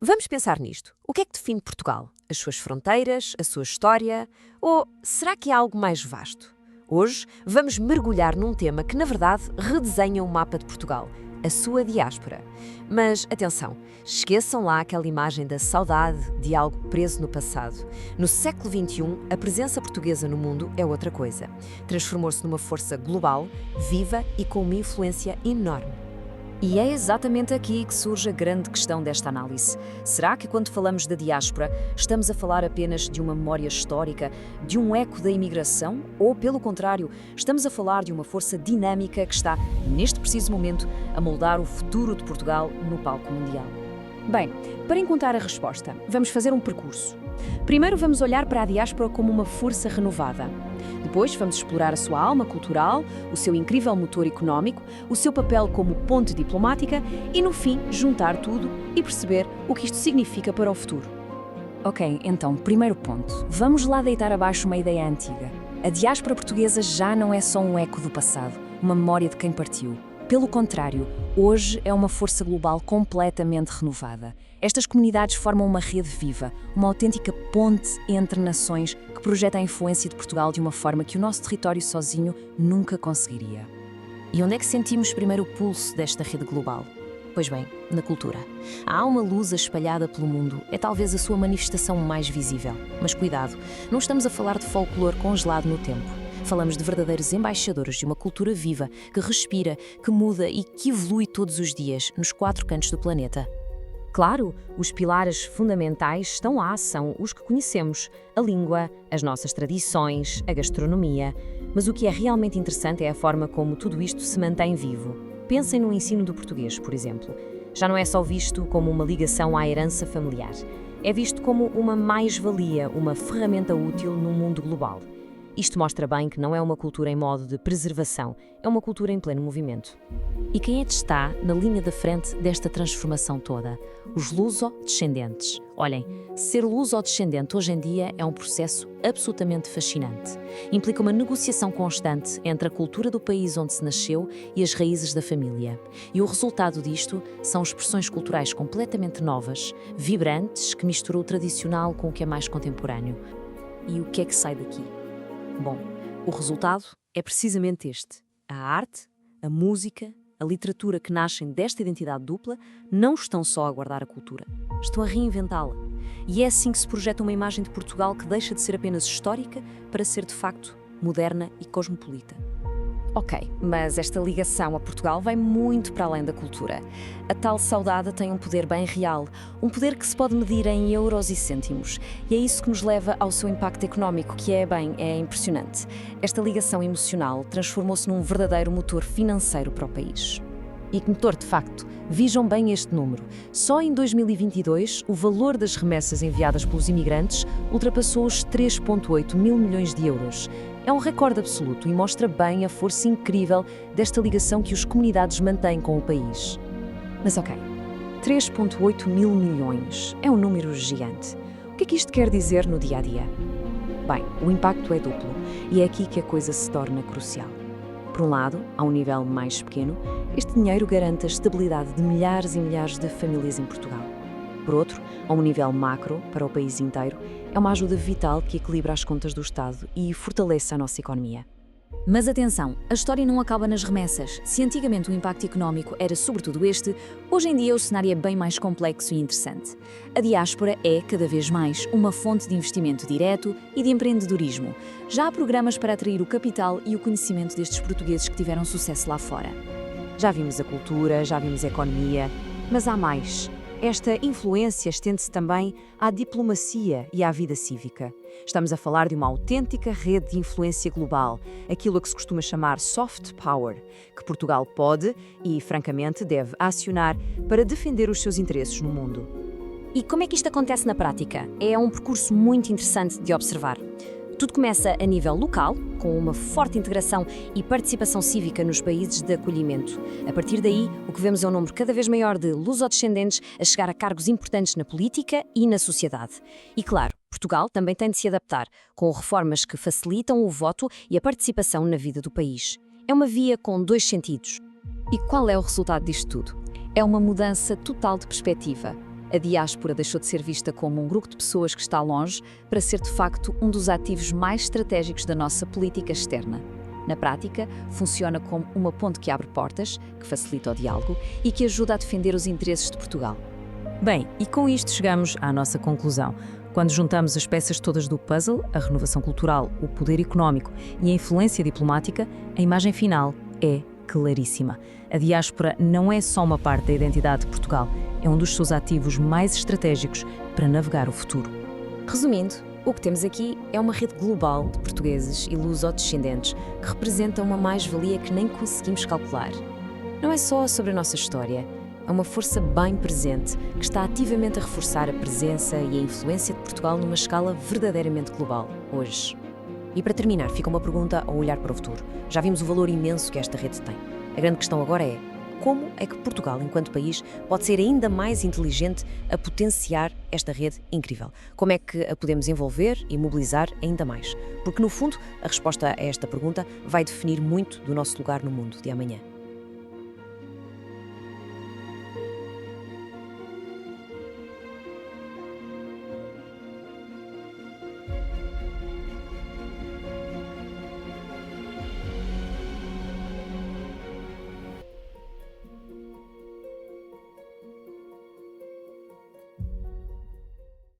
Vamos pensar nisto. O que é que define Portugal? As suas fronteiras, a sua história? Ou será que é algo mais vasto? Hoje vamos mergulhar num tema que, na verdade, redesenha o mapa de Portugal, a sua diáspora. Mas, atenção, esqueçam lá aquela imagem da saudade de algo preso no passado. No século XXI, a presença portuguesa no mundo é outra coisa. Transformou-se numa força global, viva e com uma influência enorme. E é exatamente aqui que surge a grande questão desta análise. Será que quando falamos da diáspora, estamos a falar apenas de uma memória histórica, de um eco da imigração? Ou, pelo contrário, estamos a falar de uma força dinâmica que está, neste preciso momento, a moldar o futuro de Portugal no palco mundial? Bem, para encontrar a resposta, vamos fazer um percurso. Primeiro vamos olhar para a diáspora como uma força renovada. Depois vamos explorar a sua alma cultural, o seu incrível motor económico, o seu papel como ponte diplomática e, no fim, juntar tudo e perceber o que isto significa para o futuro. Ok, então, primeiro ponto. Vamos lá deitar abaixo uma ideia antiga. A diáspora portuguesa já não é só um eco do passado, uma memória de quem partiu. Pelo contrário, hoje é uma força global completamente renovada. Estas comunidades formam uma rede viva, uma autêntica ponte entre nações que projeta a influência de Portugal de uma forma que o nosso território sozinho nunca conseguiria. E onde é que sentimos primeiro o pulso desta rede global? Pois bem, na cultura. A alma lusa espalhada pelo mundo é talvez a sua manifestação mais visível. Mas cuidado, não estamos a falar de folclore congelado no tempo. Falamos de verdadeiros embaixadores de uma cultura viva, que respira, que muda e que evolui todos os dias, nos 4 cantos do planeta. Claro, os pilares fundamentais estão lá, são os que conhecemos: a língua, as nossas tradições, a gastronomia. Mas o que é realmente interessante é a forma como tudo isto se mantém vivo. Pensem no ensino do português, por exemplo. Já não é só visto como uma ligação à herança familiar. É visto como uma mais-valia, uma ferramenta útil num mundo global. Isto mostra bem que não é uma cultura em modo de preservação, é uma cultura em pleno movimento. E quem é que está na linha da frente desta transformação toda? Os luso-descendentes. Olhem, ser luso-descendente hoje em dia é um processo absolutamente fascinante. Implica uma negociação constante entre a cultura do país onde se nasceu e as raízes da família. E o resultado disto são expressões culturais completamente novas, vibrantes, que misturam o tradicional com o que é mais contemporâneo. E o que é que sai daqui? Bom, o resultado é precisamente este. A arte, a música, a literatura que nascem desta identidade dupla não estão só a guardar a cultura, estão a reinventá-la. E é assim que se projeta uma imagem de Portugal que deixa de ser apenas histórica para ser, de facto, moderna e cosmopolita. Ok, mas esta ligação a Portugal vai muito para além da cultura. A tal saudade tem um poder bem real, um poder que se pode medir em euros e cêntimos. E é isso que nos leva ao seu impacto económico, que é impressionante. Esta ligação emocional transformou-se num verdadeiro motor financeiro para o país. E que motor, de facto? Vejam bem este número. Só em 2022, o valor das remessas enviadas pelos imigrantes ultrapassou os 3,8 mil milhões de euros. É um recorde absoluto e mostra bem a força incrível desta ligação que as comunidades mantêm com o país. Mas ok, 3,8 mil milhões é um número gigante. O que é que isto quer dizer no dia-a-dia? Bem, o impacto é duplo e é aqui que a coisa se torna crucial. Por um lado, a um nível mais pequeno, este dinheiro garante a estabilidade de milhares e milhares de famílias em Portugal. Por outro, a um nível macro, para o país inteiro, é uma ajuda vital que equilibra as contas do Estado e fortalece a nossa economia. Mas atenção, a história não acaba nas remessas. Se antigamente o impacto económico era sobretudo este, hoje em dia o cenário é bem mais complexo e interessante. A diáspora é, cada vez mais, uma fonte de investimento direto e de empreendedorismo. Já há programas para atrair o capital e o conhecimento destes portugueses que tiveram sucesso lá fora. Já vimos a cultura, já vimos a economia, mas há mais. Esta influência estende-se também à diplomacia e à vida cívica. Estamos a falar de uma autêntica rede de influência global, aquilo a que se costuma chamar soft power, que Portugal pode e, francamente, deve acionar para defender os seus interesses no mundo. E como é que isto acontece na prática? É um percurso muito interessante de observar. Tudo começa a nível local, com uma forte integração e participação cívica nos países de acolhimento. A partir daí, o que vemos é um número cada vez maior de lusodescendentes a chegar a cargos importantes na política e na sociedade. E claro, Portugal também tem de se adaptar, com reformas que facilitam o voto e a participação na vida do país. É uma via com 2 sentidos. E qual é o resultado disto tudo? É uma mudança total de perspectiva. A diáspora deixou de ser vista como um grupo de pessoas que está longe para ser, de facto, um dos ativos mais estratégicos da nossa política externa. Na prática, funciona como uma ponte que abre portas, que facilita o diálogo e que ajuda a defender os interesses de Portugal. Bem, e com isto chegamos à nossa conclusão. Quando juntamos as peças todas do puzzle, a renovação cultural, o poder económico e a influência diplomática, a imagem final é claríssima. A diáspora não é só uma parte da identidade de Portugal, é um dos seus ativos mais estratégicos para navegar o futuro. Resumindo, o que temos aqui é uma rede global de portugueses e luso-descendentes que representa uma mais-valia que nem conseguimos calcular. Não é só sobre a nossa história, é uma força bem presente que está ativamente a reforçar a presença e a influência de Portugal numa escala verdadeiramente global, hoje. E para terminar, fica uma pergunta ao olhar para o futuro. Já vimos o valor imenso que esta rede tem. A grande questão agora é: como é que Portugal, enquanto país, pode ser ainda mais inteligente a potenciar esta rede incrível? Como é que a podemos envolver e mobilizar ainda mais? Porque, no fundo, a resposta a esta pergunta vai definir muito do nosso lugar no mundo de amanhã.